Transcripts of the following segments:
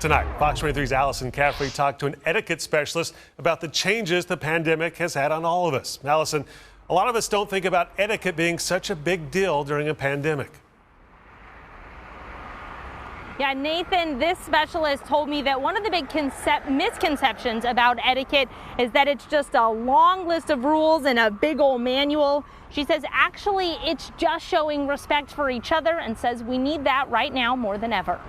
Tonight, Fox 23's Allison Caffrey talked to an etiquette specialist about the changes the pandemic has had on all of us. Allison, a lot of us don't think about etiquette being such a big deal during a pandemic. Yeah, Nathan, this specialist told me that one of the big misconceptions about etiquette is that it's just a long list of rules and a big old manual. She says actually it's just showing respect for each other and says we need that right now more than ever.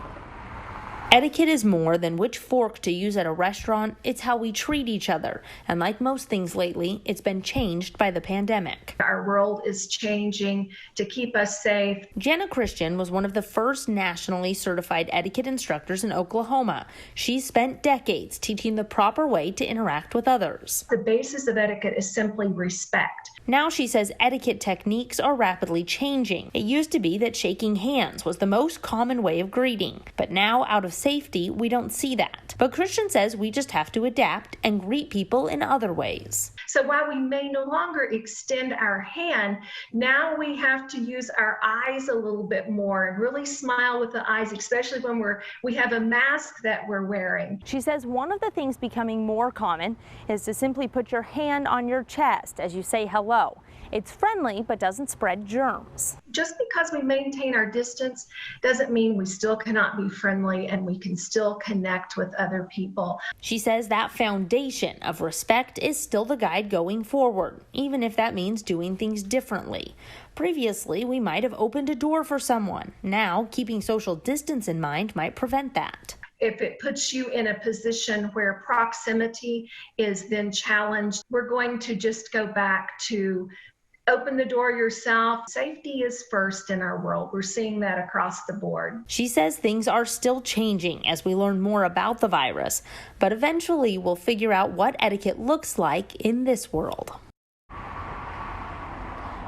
Etiquette is more than which fork to use at a restaurant. It's how we treat each other. And like most things lately, it's been changed by the pandemic. Our world is changing to keep us safe. Jana Christian was one of the first nationally certified etiquette instructors in Oklahoma. She spent decades teaching the proper way to interact with others. The basis of etiquette is simply respect. Now she says etiquette techniques are rapidly changing. It used to be that shaking hands was the most common way of greeting, but now out of safety, we don't see that. But Christian says we just have to adapt and greet people in other ways. So while we may no longer extend our hand, now we have to use our eyes a little bit more and really smile with the eyes, especially when we have a mask that we're wearing. She says one of the things becoming more common is to simply put your hand on your chest as you say hello. It's friendly, but doesn't spread germs. Just because we maintain our distance doesn't mean we still cannot be friendly and we can still connect with other people. She says that foundation of respect is still the guide going forward, even if that means doing things differently. Previously, we might have opened a door for someone. Now, keeping social distance in mind might prevent that. If it puts you in a position where proximity is then challenged, we're going to just go back to open the door yourself. Safety is first in our world. We're seeing that across the board. She says things are still changing as we learn more about the virus, but eventually we'll figure out what etiquette looks like in this world.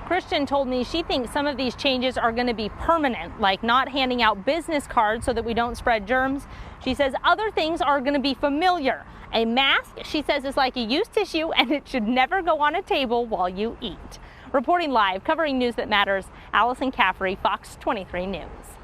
Christian told me she thinks some of these changes are going to be permanent, like not handing out business cards so that we don't spread germs. She says other things are going to be familiar. A mask, she says, is like a used tissue and it should never go on a table while you eat. Reporting live, covering news that matters, Allison Caffrey, Fox 23 News.